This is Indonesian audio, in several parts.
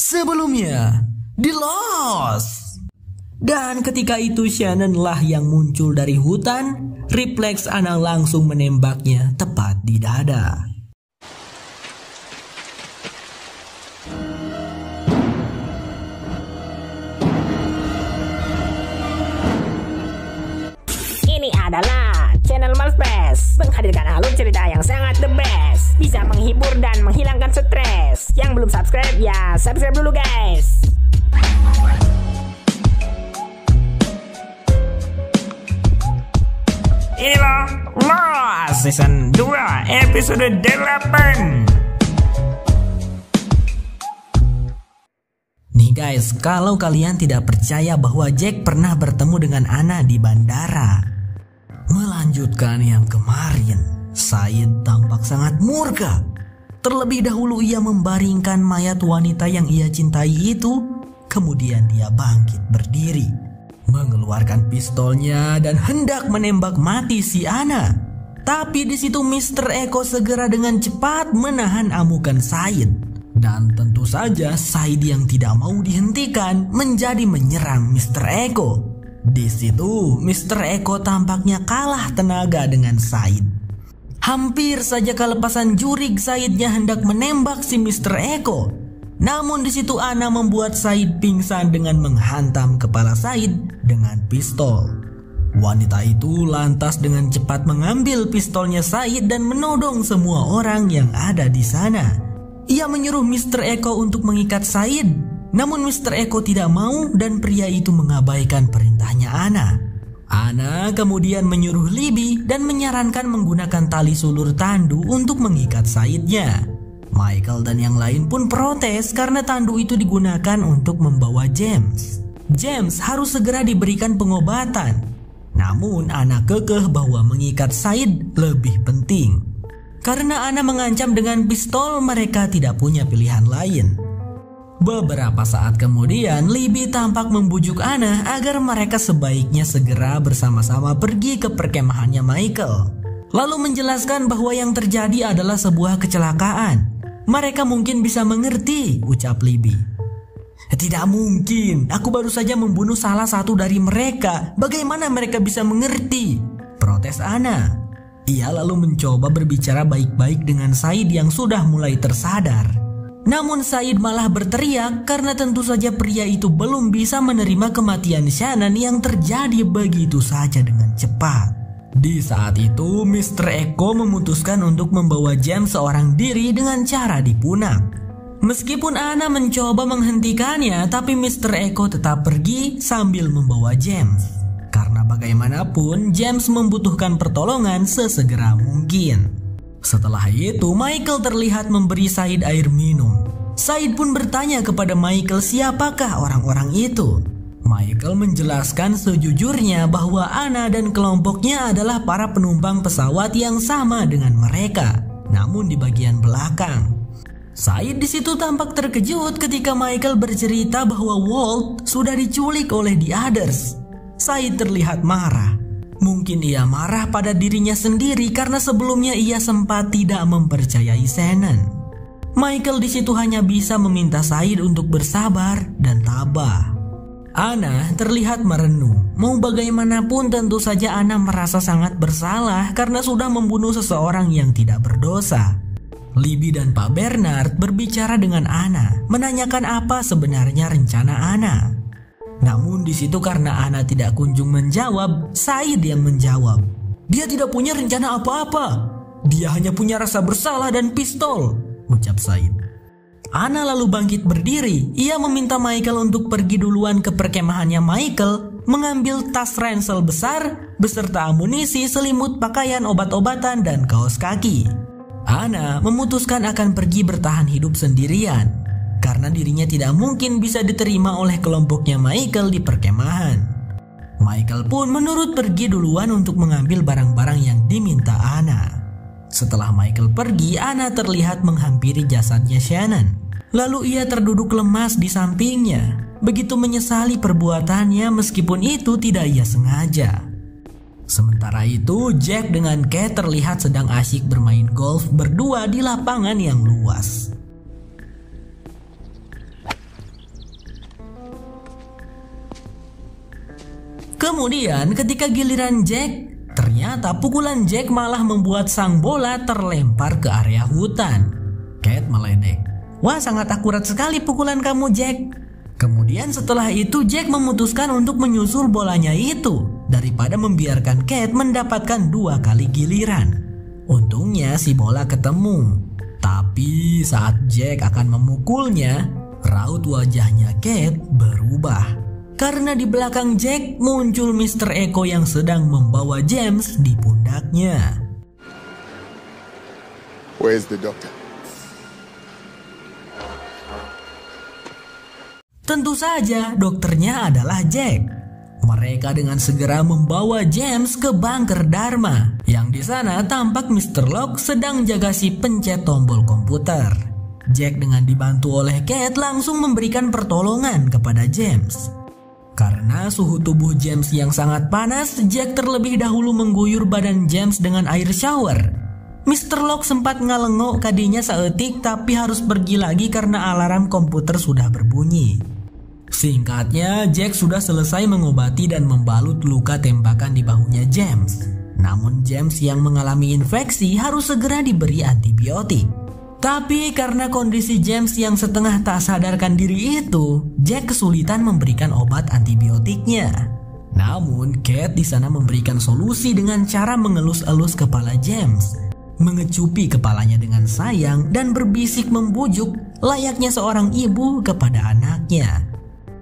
Sebelumnya di Lost. Dan ketika itu Shannon lah yang muncul dari hutan. Refleks Anna langsung menembaknya tepat di dada. Ini adalah channel Malfest, menghadirkan alur cerita yang sangat the best, bisa menghibur dan menghilangkan stres. Yang belum subscribe ya subscribe dulu guys. Inilah Lost Season 2 episode 8. Nih guys, kalau kalian tidak percaya bahwa Jack pernah bertemu dengan Anna di bandara. Melanjutkan yang kemarin, Sayid tampak sangat murka. Terlebih dahulu ia membaringkan mayat wanita yang ia cintai itu. Kemudian dia bangkit berdiri, mengeluarkan pistolnya dan hendak menembak mati si Anna. Tapi di situ Mr. Eko segera dengan cepat menahan amukan Sayid. Dan tentu saja Sayid yang tidak mau dihentikan menjadi menyerang Mr. Eko. Di situ Mr. Eko tampaknya kalah tenaga dengan Sayid. Hampir saja kelepasan jurig Sayidnya hendak menembak si Mr. Eko. Namun di situ Anna membuat Sayid pingsan dengan menghantam kepala Sayid dengan pistol. Wanita itu lantas dengan cepat mengambil pistolnya Sayid dan menodong semua orang yang ada di sana. Ia menyuruh Mr. Eko untuk mengikat Sayid. Namun Mr. Eko tidak mau dan pria itu mengabaikan perintahnya Anna. Anna kemudian menyuruh Libby dan menyarankan menggunakan tali sulur tandu untuk mengikat Sayidnya. Michael dan yang lain pun protes karena tandu itu digunakan untuk membawa James. James harus segera diberikan pengobatan. Namun Anna kekeh bahwa mengikat Sayid lebih penting. Karena Anna mengancam dengan pistol, mereka tidak punya pilihan lain. Beberapa saat kemudian, Libby tampak membujuk Anna agar mereka sebaiknya segera bersama-sama pergi ke perkemahannya Michael. Lalu menjelaskan bahwa yang terjadi adalah sebuah kecelakaan. Mereka mungkin bisa mengerti, ucap Libby. Tidak mungkin, aku baru saja membunuh salah satu dari mereka. Bagaimana mereka bisa mengerti? Protes Anna. Ia lalu mencoba berbicara baik-baik dengan Sayid yang sudah mulai tersadar. Namun Sayid malah berteriak karena tentu saja pria itu belum bisa menerima kematian Shannon yang terjadi begitu saja dengan cepat. Di saat itu Mr. Eko memutuskan untuk membawa James seorang diri dengan cara dipunak. Meskipun Anna mencoba menghentikannya, tapi Mr. Eko tetap pergi sambil membawa James. Karena bagaimanapun James membutuhkan pertolongan sesegera mungkin. Setelah itu Michael terlihat memberi Sayid air minum. Sayid pun bertanya kepada Michael siapakah orang-orang itu. Michael menjelaskan sejujurnya bahwa Anna dan kelompoknya adalah para penumpang pesawat yang sama dengan mereka, namun di bagian belakang. Sayid di situ tampak terkejut ketika Michael bercerita bahwa Walt sudah diculik oleh The Others. Sayid terlihat marah. Mungkin ia marah pada dirinya sendiri karena sebelumnya ia sempat tidak mempercayai Shannon. Michael di situ hanya bisa meminta Sayid untuk bersabar dan tabah. Anna terlihat merenung. Mau bagaimanapun tentu saja Anna merasa sangat bersalah karena sudah membunuh seseorang yang tidak berdosa. Libby dan Pak Bernard berbicara dengan Anna, menanyakan apa sebenarnya rencana Anna. Namun di situ karena Anna tidak kunjung menjawab, Sayid yang menjawab. Dia tidak punya rencana apa-apa. Dia hanya punya rasa bersalah dan pistol, ucap Sayid. Anna lalu bangkit berdiri. Ia meminta Michael untuk pergi duluan ke perkemahannya Michael, mengambil tas ransel besar beserta amunisi, selimut, pakaian, obat-obatan, dan kaos kaki. Anna memutuskan akan pergi bertahan hidup sendirian karena dirinya tidak mungkin bisa diterima oleh kelompoknya Michael di perkemahan. Michael pun menurut pergi duluan untuk mengambil barang-barang yang diminta Anna. Setelah Michael pergi, Anna terlihat menghampiri jasadnya Shannon. Lalu ia terduduk lemas di sampingnya, begitu menyesali perbuatannya meskipun itu tidak ia sengaja. Sementara itu, Jack dengan Kate terlihat sedang asyik bermain golf berdua di lapangan yang luas. Kemudian ketika giliran Jack, ternyata pukulan Jack malah membuat sang bola terlempar ke area hutan. Kate meledek. Wah, sangat akurat sekali pukulan kamu, Jack. Kemudian setelah itu Jack memutuskan untuk menyusul bolanya itu daripada membiarkan Kate mendapatkan 2 kali giliran. Untungnya si bola ketemu. Tapi saat Jack akan memukulnya, raut wajahnya Kate berubah. Karena di belakang Jack muncul Mr. Eko yang sedang membawa James di pundaknya. Where's the doctor? Tentu saja dokternya adalah Jack. Mereka dengan segera membawa James ke bunker Dharma, yang di sana tampak Mr. Locke sedang jaga si pencet tombol komputer. Jack dengan dibantu oleh Kate langsung memberikan pertolongan kepada James. Karena suhu tubuh James yang sangat panas, Jack terlebih dahulu mengguyur badan James dengan air shower. Mr. Locke sempat ngalengok kadinya seetik, tapi harus pergi lagi karena alarm komputer sudah berbunyi. Singkatnya, Jack sudah selesai mengobati dan membalut luka tembakan di bahunya James. Namun James yang mengalami infeksi harus segera diberi antibiotik. Tapi karena kondisi James yang setengah tak sadarkan diri itu, Jack kesulitan memberikan obat antibiotiknya. Namun Kate di sana memberikan solusi dengan cara mengelus-elus kepala James, mengecupi kepalanya dengan sayang dan berbisik membujuk layaknya seorang ibu kepada anaknya.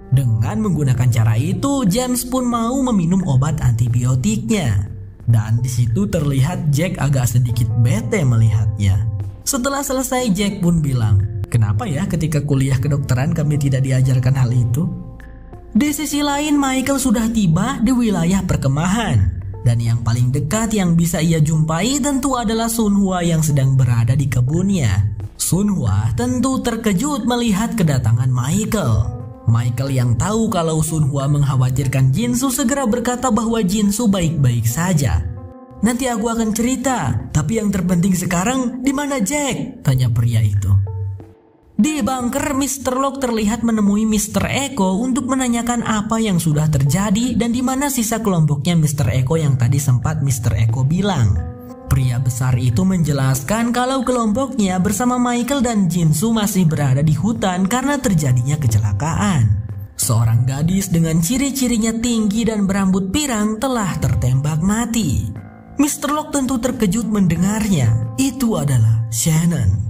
Dengan menggunakan cara itu, James pun mau meminum obat antibiotiknya. Dan di situ terlihat Jack agak sedikit bete melihatnya. Setelah selesai, Jack pun bilang, "Kenapa ya ketika kuliah kedokteran kami tidak diajarkan hal itu?" Di sisi lain, Michael sudah tiba di wilayah perkemahan. Dan yang paling dekat yang bisa ia jumpai tentu adalah Sunhwa yang sedang berada di kebunnya. Sunhwa tentu terkejut melihat kedatangan Michael. Michael yang tahu kalau Sunhwa mengkhawatirkan Jinsu segera berkata bahwa Jinsu baik-baik saja. "Nanti aku akan cerita, tapi yang terpenting sekarang di mana Jack?" tanya pria itu. Di bunker, Mr. Locke terlihat menemui Mr. Eko untuk menanyakan apa yang sudah terjadi dan di mana sisa kelompoknya Mr. Eko yang tadi sempat Mr. Eko bilang. Pria besar itu menjelaskan kalau kelompoknya bersama Michael dan Jinsu masih berada di hutan karena terjadinya kecelakaan. Seorang gadis dengan ciri-cirinya tinggi dan berambut pirang telah tertembak mati. Mr. Locke tentu terkejut mendengarnya. Itu adalah Shannon.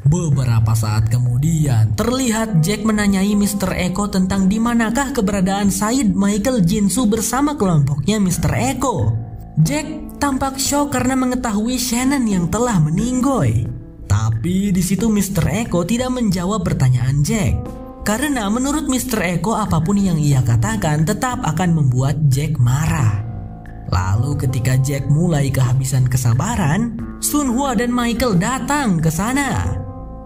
Beberapa saat kemudian, terlihat Jack menanyai Mr. Eko tentang di manakah keberadaan Said, Michael, Jinsu bersama kelompoknya Mr. Eko. Jack tampak syok karena mengetahui Shannon yang telah meninggoy. Tapi di situ Mr. Eko tidak menjawab pertanyaan Jack. Karena menurut Mr. Eko apapun yang ia katakan tetap akan membuat Jack marah. Lalu ketika Jack mulai kehabisan kesabaran, Sunhwa dan Michael datang ke sana.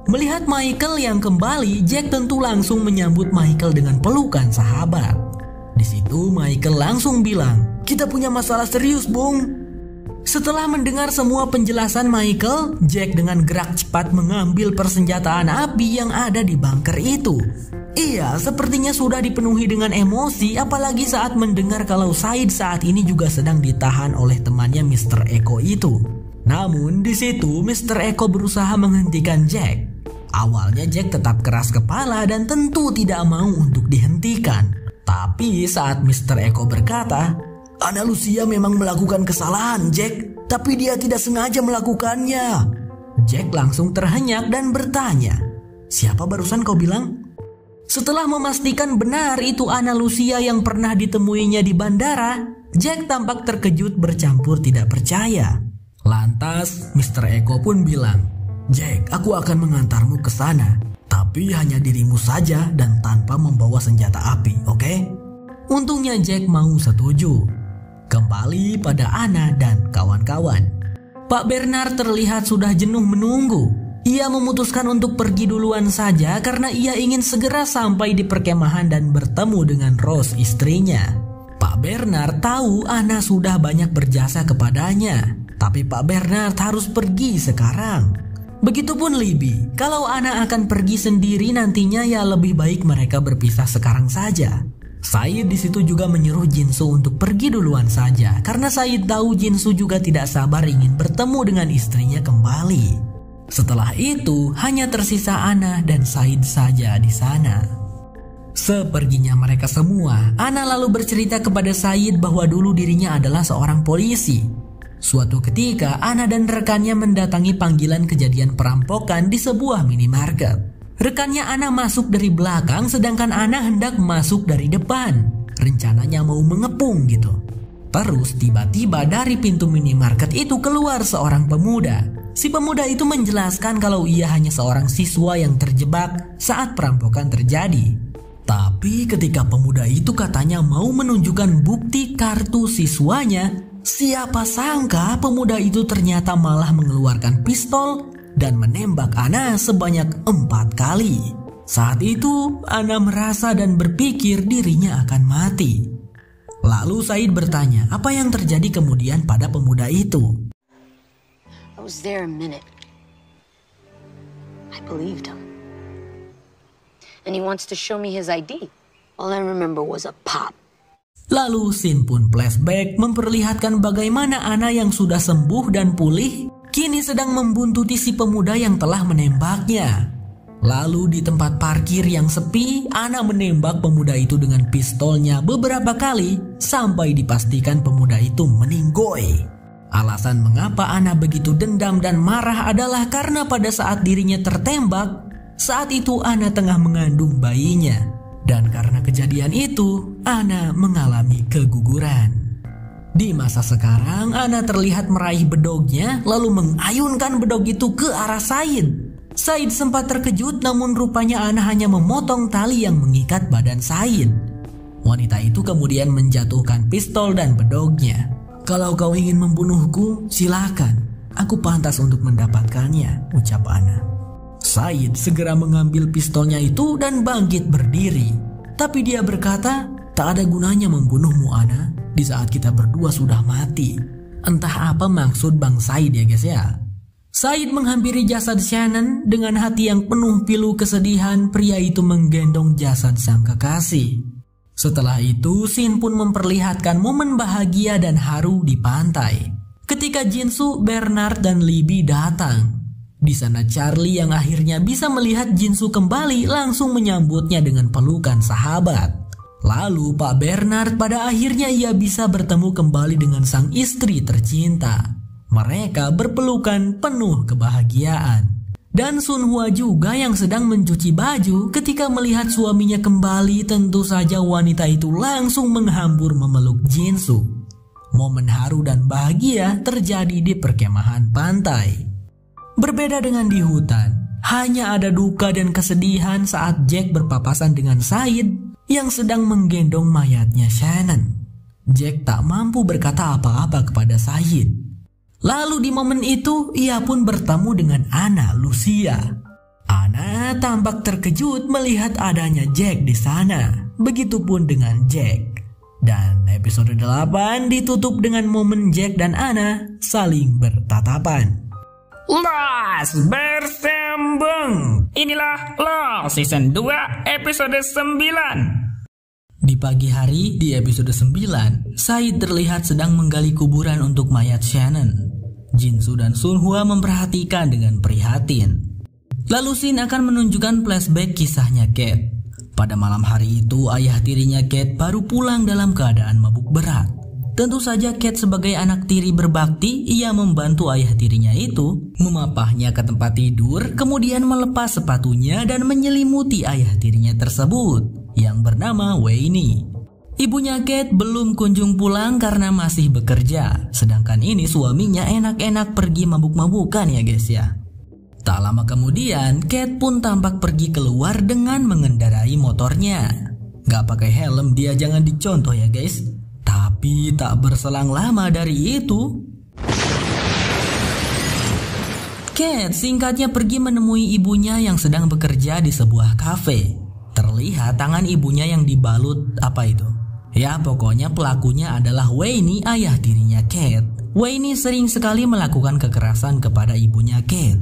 Melihat Michael yang kembali, Jack tentu langsung menyambut Michael dengan pelukan sahabat. Di situ Michael langsung bilang, "Kita punya masalah serius, Bung." Setelah mendengar semua penjelasan Michael, Jack dengan gerak cepat mengambil persenjataan api yang ada di bunker itu. Ia sepertinya sudah dipenuhi dengan emosi, apalagi saat mendengar kalau Said saat ini juga sedang ditahan oleh temannya Mr. Eko itu. Namun di situ Mr. Eko berusaha menghentikan Jack. Awalnya Jack tetap keras kepala dan tentu tidak mau untuk dihentikan. Tapi saat Mr. Eko berkata, "Ana Lucia memang melakukan kesalahan, Jack, tapi dia tidak sengaja melakukannya." Jack langsung terhenyak dan bertanya, "Siapa barusan kau bilang?" Setelah memastikan benar itu Ana Lucia yang pernah ditemuinya di bandara, Jack tampak terkejut bercampur tidak percaya. Lantas Mr. Eko pun bilang, "Jack, aku akan mengantarmu ke sana. Tapi hanya dirimu saja dan tanpa membawa senjata api, oke?" Untungnya Jack mau setuju. Kembali pada Ana dan kawan-kawan. Pak Bernard terlihat sudah jenuh menunggu. Ia memutuskan untuk pergi duluan saja karena ia ingin segera sampai di perkemahan dan bertemu dengan Rose, istrinya. Pak Bernard tahu Ana sudah banyak berjasa kepadanya, tapi Pak Bernard harus pergi sekarang. Begitupun Libby, kalau Ana akan pergi sendiri nantinya ya lebih baik mereka berpisah sekarang saja. Said di situ juga menyuruh Jinsu untuk pergi duluan saja karena Said tahu Jinsu juga tidak sabar ingin bertemu dengan istrinya kembali. Setelah itu hanya tersisa Ana dan Said saja di sana. Seperginya mereka semua, Ana lalu bercerita kepada Said bahwa dulu dirinya adalah seorang polisi. Suatu ketika Ana dan rekannya mendatangi panggilan kejadian perampokan di sebuah minimarket. Rekannya Ana masuk dari belakang sedangkan Ana hendak masuk dari depan. Rencananya mau mengepung gitu. Terus tiba-tiba dari pintu minimarket itu keluar seorang pemuda. Si pemuda itu menjelaskan kalau ia hanya seorang siswa yang terjebak saat perampokan terjadi. Tapi ketika pemuda itu katanya mau menunjukkan bukti kartu siswanya, siapa sangka pemuda itu ternyata malah mengeluarkan pistol dan menembak Ana sebanyak 4 kali. Saat itu Ana merasa dan berpikir dirinya akan mati. Lalu Said bertanya apa yang terjadi kemudian pada pemuda itu. I was there a minute. I believed him. And he wants to show me his ID. All I remember was a pop. Lalu scene pun flashback memperlihatkan bagaimana Ana yang sudah sembuh dan pulih kini sedang membuntuti si pemuda yang telah menembaknya. Lalu di tempat parkir yang sepi, Ana menembak pemuda itu dengan pistolnya beberapa kali sampai dipastikan pemuda itu meninggoy. Alasan mengapa Ana begitu dendam dan marah adalah karena pada saat dirinya tertembak, saat itu Ana tengah mengandung bayinya. Dan karena kejadian itu, Ana mengalami keguguran. Di masa sekarang, Ana terlihat meraih bedognya lalu mengayunkan bedog itu ke arah Said. Said sempat terkejut namun rupanya Ana hanya memotong tali yang mengikat badan Said. Wanita itu kemudian menjatuhkan pistol dan bedognya. Kalau kau ingin membunuhku, silakan. Aku pantas untuk mendapatkannya, ucap Ana. Said segera mengambil pistolnya itu dan bangkit berdiri. Tapi dia berkata, tak ada gunanya membunuhmu Ana, di saat kita berdua sudah mati. Entah apa maksud Bang Said ya guys ya. Said menghampiri jasad Shannon dengan hati yang penuh pilu kesedihan. Pria itu menggendong jasad sang kekasih. Setelah itu scene pun memperlihatkan momen bahagia dan haru di pantai. Ketika Jinsu, Bernard dan Libby datang. Di sana Charlie yang akhirnya bisa melihat Jinsu kembali langsung menyambutnya dengan pelukan sahabat. Lalu Pak Bernard pada akhirnya ia bisa bertemu kembali dengan sang istri tercinta. Mereka berpelukan penuh kebahagiaan. Dan Sun Hwa juga yang sedang mencuci baju ketika melihat suaminya kembali, tentu saja wanita itu langsung menghambur memeluk Jinsu. Momen haru dan bahagia terjadi di perkemahan pantai. Berbeda dengan di hutan, hanya ada duka dan kesedihan saat Jack berpapasan dengan Said yang sedang menggendong mayatnya Shannon. Jack tak mampu berkata apa-apa kepada Said. Lalu di momen itu ia pun bertemu dengan Ana Lucia. Ana tampak terkejut melihat adanya Jack di sana. Begitupun dengan Jack. Dan episode 8 ditutup dengan momen Jack dan Ana saling bertatapan. Los bersambung. Inilah Los Season 2 episode 9. Di pagi hari di episode 9, Said terlihat sedang menggali kuburan untuk mayat Shannon. Jinsu dan Sun Hwa memperhatikan dengan prihatin. Lalu scene akan menunjukkan flashback kisahnya Kate. Pada malam hari itu ayah tirinya Kate baru pulang dalam keadaan mabuk berat. Tentu saja Kate sebagai anak tiri berbakti, ia membantu ayah tirinya itu memapahnya ke tempat tidur, kemudian melepas sepatunya dan menyelimuti ayah tirinya tersebut yang bernama Weini. Ibunya Kate belum kunjung pulang karena masih bekerja, sedangkan ini suaminya enak-enak pergi mabuk-mabukan ya guys ya. Tak lama kemudian Kate pun tampak pergi keluar dengan mengendarai motornya. Gak pakai helm dia, jangan dicontoh ya guys. Tapi tak berselang lama dari itu, Kate singkatnya pergi menemui ibunya yang sedang bekerja di sebuah kafe. Terlihat tangan ibunya yang dibalut apa itu? Ya pokoknya pelakunya adalah Weini, ayah tirinya Kate. Weini sering sekali melakukan kekerasan kepada ibunya Kate.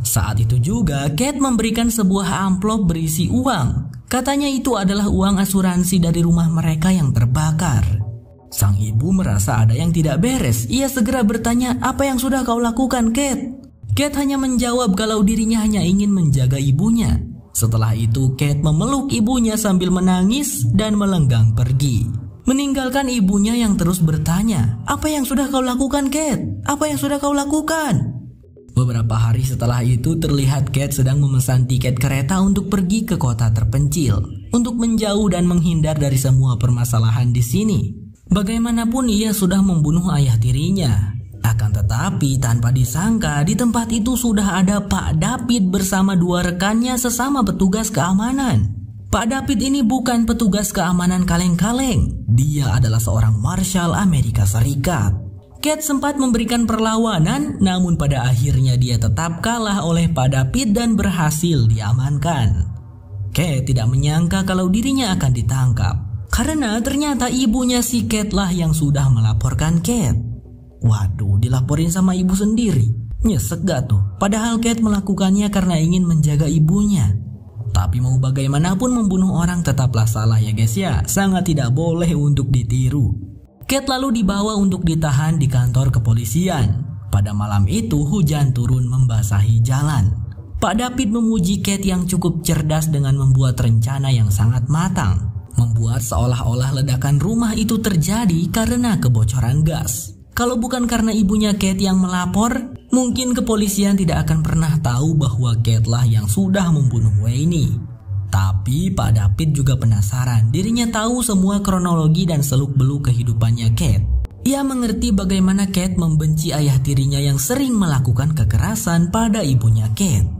Saat itu juga Kate memberikan sebuah amplop berisi uang Katanya itu adalah uang asuransi dari rumah mereka yang terbakar. Sang ibu merasa ada yang tidak beres. Ia segera bertanya, "Apa yang sudah kau lakukan, Kate?" Kate hanya menjawab kalau dirinya hanya ingin menjaga ibunya. Setelah itu Kate memeluk ibunya sambil menangis dan melenggang pergi, meninggalkan ibunya yang terus bertanya, "Apa yang sudah kau lakukan, Kate? Apa yang sudah kau lakukan?" Beberapa hari setelah itu terlihat Kate sedang memesan tiket kereta untuk pergi ke kota terpencil, untuk menjauh dan menghindar dari semua permasalahan di sini. Bagaimanapun ia sudah membunuh ayah tirinya. Akan tetapi tanpa disangka di tempat itu sudah ada Pak David bersama 2 rekannya sesama petugas keamanan. Pak David ini bukan petugas keamanan kaleng-kaleng. Dia adalah seorang marshal Amerika Serikat. Kate sempat memberikan perlawanan, namun pada akhirnya dia tetap kalah oleh Pak David dan berhasil diamankan. Kate tidak menyangka kalau dirinya akan ditangkap, karena ternyata ibunya si Kate lah yang sudah melaporkan Kate. Waduh, dilaporin sama ibu sendiri. Nyesek gak tuh? Padahal Kate melakukannya karena ingin menjaga ibunya. Tapi mau bagaimanapun membunuh orang tetaplah salah ya guys ya. Sangat tidak boleh untuk ditiru. Kate lalu dibawa untuk ditahan di kantor kepolisian. Pada malam itu hujan turun membasahi jalan. Pak David memuji Kate yang cukup cerdas dengan membuat rencana yang sangat matang. Membuat seolah-olah ledakan rumah itu terjadi karena kebocoran gas. Kalau bukan karena ibunya Kate yang melapor, mungkin kepolisian tidak akan pernah tahu bahwa Kate lah yang sudah membunuh Wayne. Tapi Pak David juga penasaran, dirinya tahu semua kronologi dan seluk-beluk kehidupannya Kate. Ia mengerti bagaimana Kate membenci ayah tirinya yang sering melakukan kekerasan pada ibunya Kate.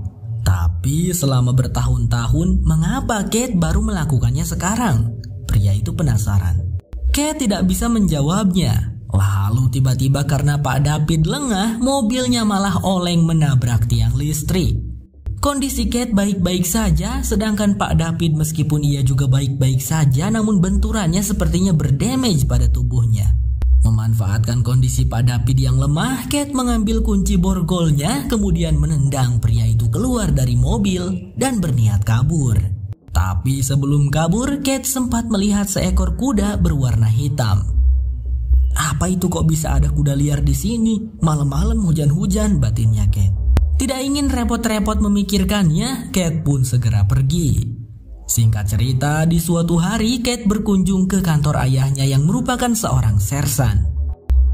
Tapi selama bertahun-tahun, mengapa Kate baru melakukannya sekarang? Pria itu penasaran. Kate tidak bisa menjawabnya. Lalu tiba-tiba karena Pak David lengah, mobilnya malah oleng menabrak tiang listrik. Kondisi Kate baik-baik saja, sedangkan Pak David meskipun ia juga baik-baik saja, namun benturannya sepertinya berdamage pada tubuhnya. Memanfaatkan kondisi Pak David yang lemah, Kate mengambil kunci borgolnya, kemudian menendang pria itu keluar dari mobil dan berniat kabur. Tapi sebelum kabur, Kate sempat melihat seekor kuda berwarna hitam. Apa itu, kok bisa ada kuda liar di sini? Malam-malam hujan-hujan, batinnya Kate. Tidak ingin repot-repot memikirkannya, Kate pun segera pergi. Singkat cerita, di suatu hari Kate berkunjung ke kantor ayahnya yang merupakan seorang sersan.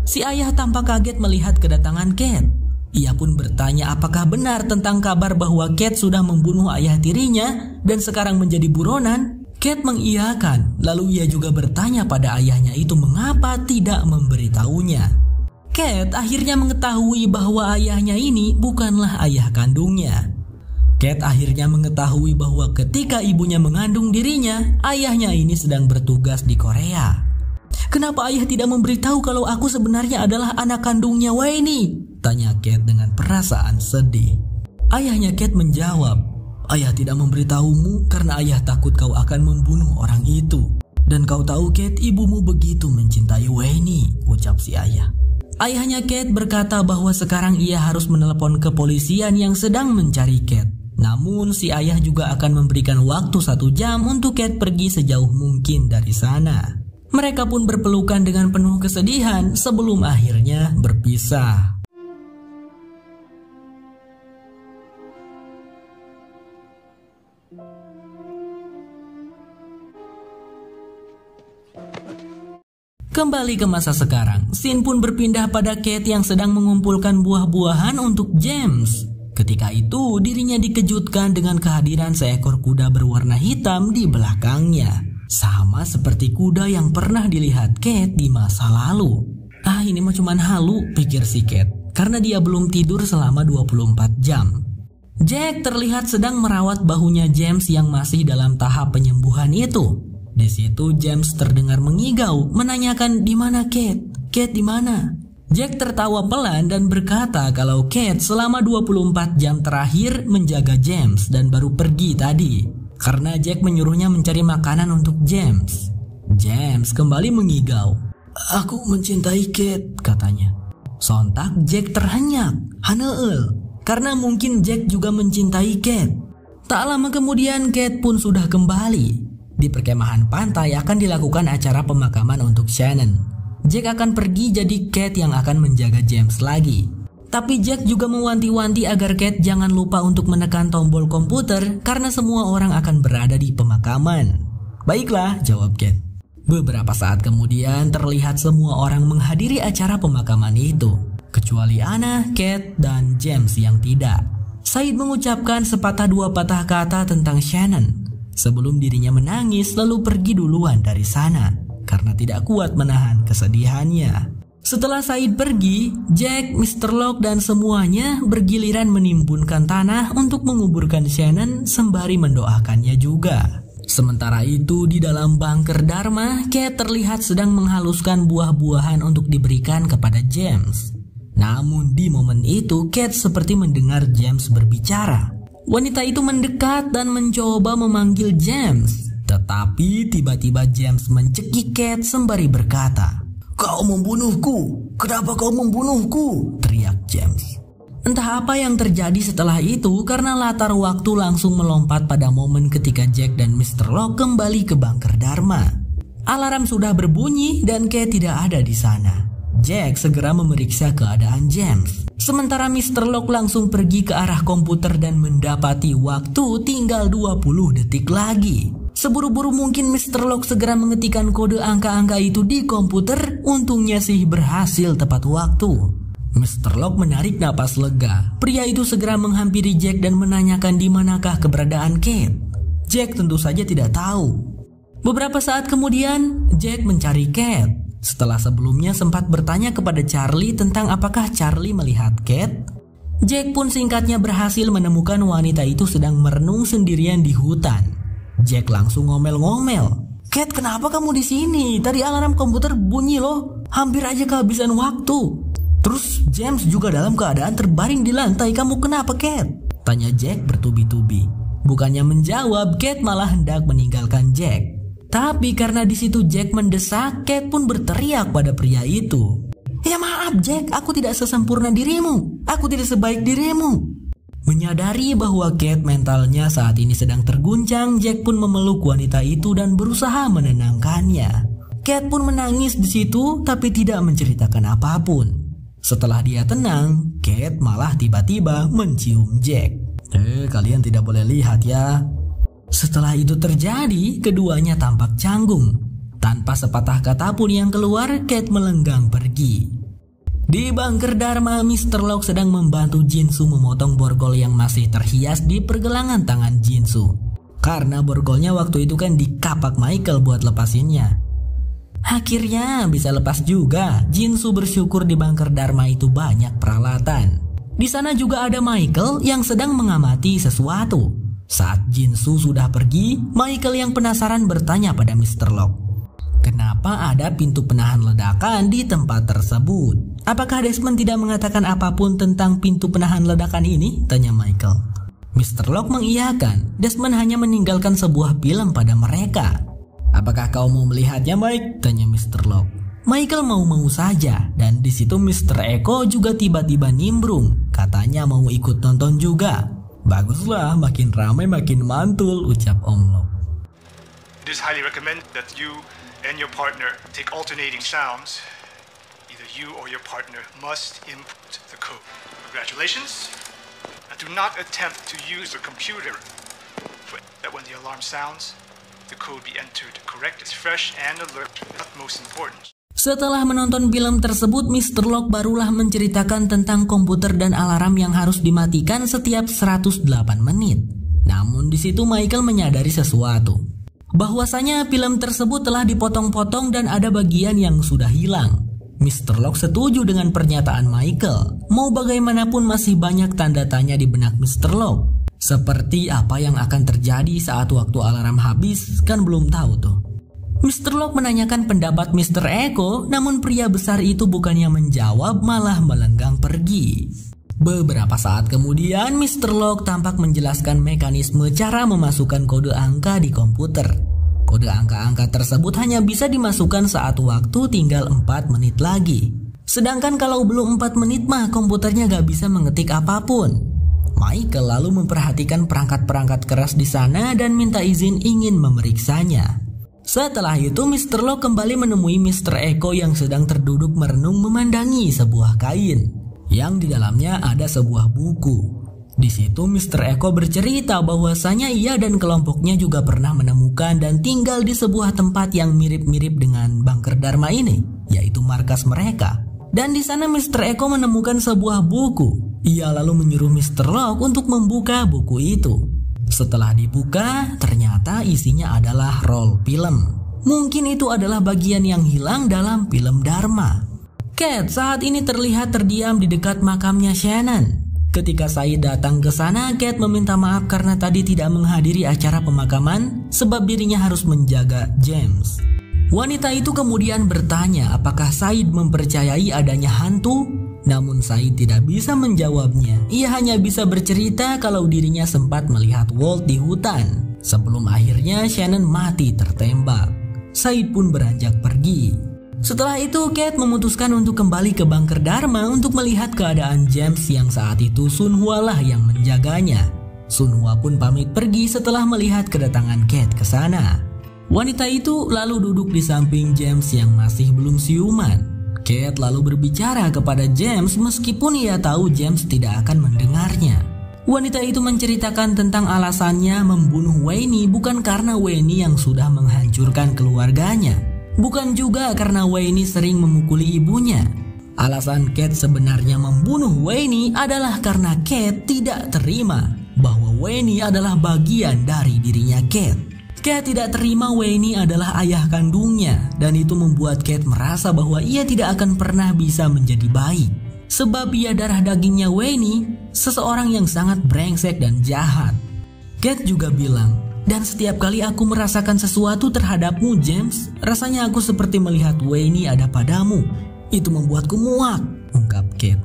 Si ayah tampak kaget melihat kedatangan Kate. Ia pun bertanya apakah benar tentang kabar bahwa Kate sudah membunuh ayah tirinya dan sekarang menjadi buronan. Kate mengiyakan, lalu ia juga bertanya pada ayahnya itu mengapa tidak memberitahunya. Kate akhirnya mengetahui bahwa ayahnya ini bukanlah ayah kandungnya. Kate akhirnya mengetahui bahwa ketika ibunya mengandung dirinya, ayahnya ini sedang bertugas di Korea. "Kenapa ayah tidak memberitahu kalau aku sebenarnya adalah anak kandungnya Wayne?" tanya Kate dengan perasaan sedih. Ayahnya Kate menjawab, "Ayah tidak memberitahumu karena ayah takut kau akan membunuh orang itu. Dan kau tahu Kate, ibumu begitu mencintai Wayne," ucap si ayah. Ayahnya Kate berkata bahwa sekarang ia harus menelepon kepolisian yang sedang mencari Kate. Namun si ayah juga akan memberikan waktu 1 jam untuk Kate pergi sejauh mungkin dari sana. Mereka pun berpelukan dengan penuh kesedihan sebelum akhirnya berpisah. Kembali ke masa sekarang, scene pun berpindah pada Kate yang sedang mengumpulkan buah-buahan untuk James. Ketika itu, dirinya dikejutkan dengan kehadiran seekor kuda berwarna hitam di belakangnya. Sama seperti kuda yang pernah dilihat Kate di masa lalu. Ini mah cuman halu, pikir si Kate, karena dia belum tidur selama 24 jam. Jack terlihat sedang merawat bahunya James yang masih dalam tahap penyembuhan itu. Di situ James terdengar mengigau, menanyakan di mana Kate? Kate di mana? Jack tertawa pelan dan berkata kalau Kate selama 24 jam terakhir menjaga James dan baru pergi tadi. Karena Jack menyuruhnya mencari makanan untuk James. James kembali mengigau. "Aku mencintai Kate," katanya. Sontak Jack terhenyak, haneul, karena mungkin Jack juga mencintai Kate. Tak lama kemudian Kate pun sudah kembali. Di perkemahan pantai akan dilakukan acara pemakaman untuk Shannon. Jack akan pergi jadi Kate yang akan menjaga James lagi. Tapi Jack juga mewanti-wanti agar Kate jangan lupa untuk menekan tombol komputer karena semua orang akan berada di pemakaman. Baiklah, jawab Kate. Beberapa saat kemudian terlihat semua orang menghadiri acara pemakaman itu, kecuali Anna, Kate, dan James yang tidak. Said mengucapkan sepatah dua patah kata tentang Shannon sebelum dirinya menangis lalu pergi duluan dari sana karena tidak kuat menahan kesedihannya. Setelah Said pergi, Jack, Mr. Locke dan semuanya bergiliran menimbunkan tanah untuk menguburkan Shannon sembari mendoakannya juga. Sementara itu di dalam bunker Dharma, Kate terlihat sedang menghaluskan buah-buahan untuk diberikan kepada James. Namun di momen itu Kate seperti mendengar James berbicara. Wanita itu mendekat dan mencoba memanggil James. Tetapi tiba-tiba James mencekik Kate sembari berkata, "Kau membunuhku! Kenapa kau membunuhku?" teriak James. Entah apa yang terjadi setelah itu karena latar waktu langsung melompat pada momen ketika Jack dan Mr. Locke kembali ke bunker Dharma. Alarm sudah berbunyi dan Kate tidak ada di sana. Jack segera memeriksa keadaan James. Sementara Mr. Locke langsung pergi ke arah komputer dan mendapati waktu tinggal 20 detik lagi. Seburu-buru mungkin Mr. Locke segera mengetikkan kode angka-angka itu di komputer. Untungnya sih berhasil tepat waktu. Mr. Locke menarik napas lega. Pria itu segera menghampiri Jack dan menanyakan di manakah keberadaan Kate. Jack tentu saja tidak tahu. Beberapa saat kemudian Jack mencari Kate. Setelah sebelumnya sempat bertanya kepada Charlie tentang apakah Charlie melihat Kate, Jack pun singkatnya berhasil menemukan wanita itu sedang merenung sendirian di hutan. Jack langsung ngomel-ngomel, "Kate, kenapa kamu di sini? Tadi alarm komputer bunyi loh. Hampir aja kehabisan waktu. Terus James juga dalam keadaan terbaring di lantai. Kamu kenapa, Kate?" tanya Jack bertubi-tubi. Bukannya menjawab, Kate malah hendak meninggalkan Jack. Tapi karena di situ Jack mendesak, Kate pun berteriak pada pria itu. "Ya maaf Jack, aku tidak sesempurna dirimu. Aku tidak sebaik dirimu." Menyadari bahwa Kate mentalnya saat ini sedang terguncang, Jack pun memeluk wanita itu dan berusaha menenangkannya. Kate pun menangis di situ tapi tidak menceritakan apapun. Setelah dia tenang, Kate malah tiba-tiba mencium Jack. Kalian tidak boleh lihat ya. Setelah itu terjadi, keduanya tampak canggung. Tanpa sepatah kata pun yang keluar, Kate melenggang pergi. Di bunker Dharma, Mr. Locke sedang membantu Jinsu memotong borgol yang masih terhias di pergelangan tangan Jinsu. Karena borgolnya waktu itu kan dikapak Michael buat lepasinnya. Akhirnya bisa lepas juga. Jinsu bersyukur di bunker Dharma itu banyak peralatan. Di sana juga ada Michael yang sedang mengamati sesuatu. Saat Jinsu sudah pergi, Michael yang penasaran bertanya pada Mr. Locke, "Kenapa ada pintu penahan ledakan di tempat tersebut? Apakah Desmond tidak mengatakan apapun tentang pintu penahan ledakan ini?" tanya Michael. Mr. Locke mengiyakan. Desmond hanya meninggalkan sebuah film pada mereka. "Apakah kau mau melihatnya, Mike?" tanya Mr. Locke. Michael mau-mau saja, dan di situ Mr. Eko juga tiba-tiba nimbrung. Katanya mau ikut nonton juga. "Baguslah, makin ramai makin mantul," ucap Om Locke. It is highly recommended that you and your partner take alternating sounds. Either you or your partner must input the code. Congratulations. Now do not attempt to use the computer. That when the alarm sounds, the code be entered correct, is fresh and alert. That's most important. Setelah menonton film tersebut, Mr. Locke barulah menceritakan tentang komputer dan alarm yang harus dimatikan setiap 108 menit. Namun di situ Michael menyadari sesuatu. Bahwasanya film tersebut telah dipotong-potong dan ada bagian yang sudah hilang. Mr. Locke setuju dengan pernyataan Michael. Mau bagaimanapun masih banyak tanda tanya di benak Mr. Locke. Seperti apa yang akan terjadi saat waktu alarm habis, kan belum tahu tuh. Mr. Locke menanyakan pendapat Mr. Eko, namun pria besar itu bukannya menjawab, malah melenggang pergi. Beberapa saat kemudian, Mr. Locke tampak menjelaskan mekanisme cara memasukkan kode angka di komputer. Kode angka-angka tersebut hanya bisa dimasukkan saat waktu tinggal 4 menit lagi. Sedangkan kalau belum 4 menit mah komputernya gak bisa mengetik apapun. Michael lalu memperhatikan perangkat-perangkat keras di sana dan minta izin ingin memeriksanya. Setelah itu Mr. Locke kembali menemui Mr. Eko yang sedang terduduk merenung memandangi sebuah kain yang di dalamnya ada sebuah buku. Di situ Mr. Eko bercerita bahwasanya ia dan kelompoknya juga pernah menemukan dan tinggal di sebuah tempat yang mirip-mirip dengan bunker Dharma ini, yaitu markas mereka. Dan di sana Mr. Eko menemukan sebuah buku. Ia lalu menyuruh Mr. Locke untuk membuka buku itu. Setelah dibuka, ternyata isinya adalah roll film. Mungkin itu adalah bagian yang hilang dalam film Dharma. Kate saat ini terlihat terdiam di dekat makamnya Shannon. Ketika Said datang ke sana, Kate meminta maaf karena tadi tidak menghadiri acara pemakaman sebab dirinya harus menjaga James. Wanita itu kemudian bertanya apakah Said mempercayai adanya hantu, namun Said tidak bisa menjawabnya. Ia hanya bisa bercerita kalau dirinya sempat melihat Walt di hutan sebelum akhirnya Shannon mati tertembak. Said pun beranjak pergi. Setelah itu Kate memutuskan untuk kembali ke bunker Dharma untuk melihat keadaan James yang saat itu Sun Hua lah yang menjaganya. Sun Hua pun pamit pergi setelah melihat kedatangan Kate ke sana. Wanita itu lalu duduk di samping James yang masih belum siuman. Kate lalu berbicara kepada James meskipun ia tahu James tidak akan mendengarnya. Wanita itu menceritakan tentang alasannya membunuh Wayne bukan karena Wayne yang sudah menghancurkan keluarganya. Bukan juga karena Wayne sering memukuli ibunya. Alasan Kate sebenarnya membunuh Wayne adalah karena Kate tidak terima bahwa Wayne adalah bagian dari dirinya Kate. Kate tidak terima Wayne adalah ayah kandungnya dan itu membuat Kate merasa bahwa ia tidak akan pernah bisa menjadi baik. Sebab ia darah dagingnya Wayne, seseorang yang sangat brengsek dan jahat. Kate juga bilang, dan setiap kali aku merasakan sesuatu terhadapmu James, rasanya aku seperti melihat Wayne ada padamu. Itu membuatku muak, ungkap Kate.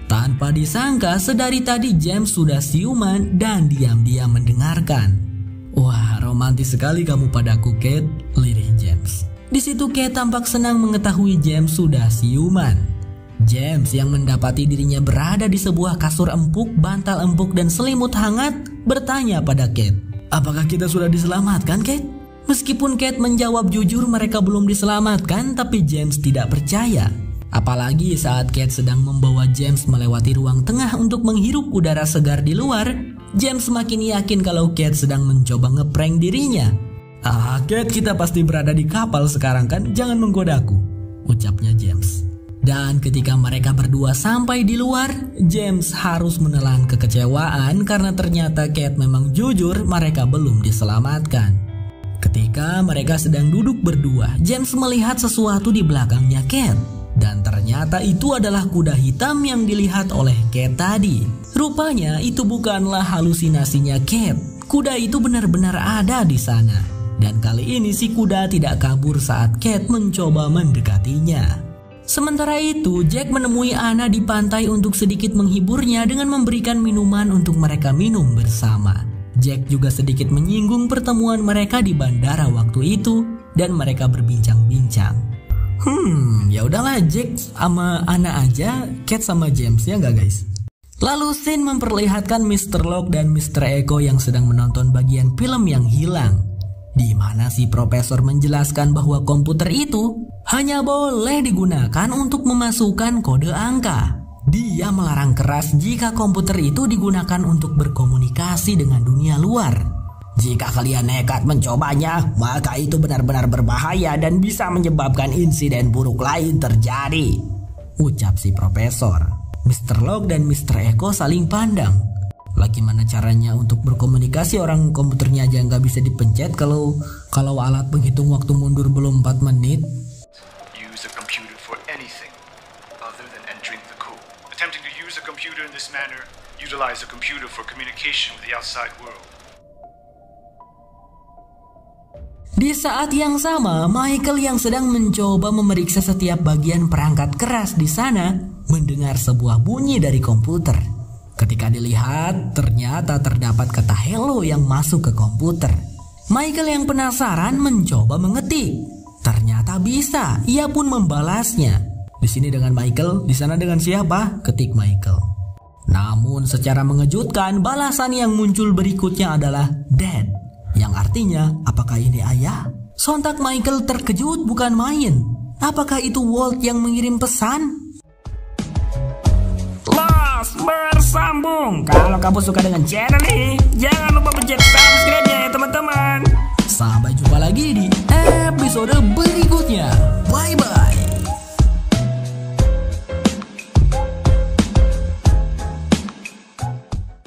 Tanpa disangka sedari tadi James sudah siuman dan diam-diam mendengarkan. Wah, romantis sekali kamu padaku, Kate, lirih James. Di situ Kate tampak senang mengetahui James sudah siuman. James yang mendapati dirinya berada di sebuah kasur empuk, bantal empuk dan selimut hangat bertanya pada Kate, apakah kita sudah diselamatkan, Kate? Meskipun Kate menjawab jujur mereka belum diselamatkan, tapi James tidak percaya. Apalagi saat Kate sedang membawa James melewati ruang tengah untuk menghirup udara segar di luar, James semakin yakin kalau Kate sedang mencoba ngeprank dirinya. Kate, kita pasti berada di kapal sekarang kan? Jangan menggodaku, ucapnya James. Dan ketika mereka berdua sampai di luar, James harus menelan kekecewaan karena ternyata Kate memang jujur mereka belum diselamatkan. Ketika mereka sedang duduk berdua, James melihat sesuatu di belakangnya Kate. Dan ternyata itu adalah kuda hitam yang dilihat oleh Kate tadi. Rupanya itu bukanlah halusinasinya Kate. Kuda itu benar-benar ada di sana. Dan kali ini si kuda tidak kabur saat Kate mencoba mendekatinya. Sementara itu, Jack menemui Anna di pantai untuk sedikit menghiburnya dengan memberikan minuman untuk mereka minum bersama. Jack juga sedikit menyinggung pertemuan mereka di bandara waktu itu dan mereka berbincang-bincang. Ya udahlah, Jack sama Anna aja, Kate sama James ya nggak guys? Lalu scene memperlihatkan Mr. Locke dan Mr. Eko yang sedang menonton bagian film yang hilang, di mana si profesor menjelaskan bahwa komputer itu hanya boleh digunakan untuk memasukkan kode angka. Dia melarang keras jika komputer itu digunakan untuk berkomunikasi dengan dunia luar. Jika kalian nekat mencobanya, maka itu benar-benar berbahaya dan bisa menyebabkan insiden buruk lain terjadi, ucap si profesor. Mr. Locke dan Mr. Eko saling pandang. Lah gimana caranya untuk berkomunikasi, orang komputernya aja nggak bisa dipencet kalau alat penghitung waktu mundur belum 4 menit. Use a computer for anything other than entering the code. Attempting to use a computer in this manner, utilize a computer for communication with the outside world. Di saat yang sama, Michael yang sedang mencoba memeriksa setiap bagian perangkat keras di sana mendengar sebuah bunyi dari komputer. Ketika dilihat, ternyata terdapat kata hello yang masuk ke komputer. Michael yang penasaran mencoba mengetik. Ternyata bisa, ia pun membalasnya. Di sini dengan Michael, di sana dengan siapa? Ketik Michael. Namun secara mengejutkan, balasan yang muncul berikutnya adalah Dad, yang artinya apakah ini ayah? Sontak Michael terkejut bukan main. Apakah itu Walt yang mengirim pesan? Lost bersambung. Kalau kamu suka dengan channel ini, jangan lupa pencet subscribe-nya ya teman-teman. Sampai jumpa lagi di episode berikutnya.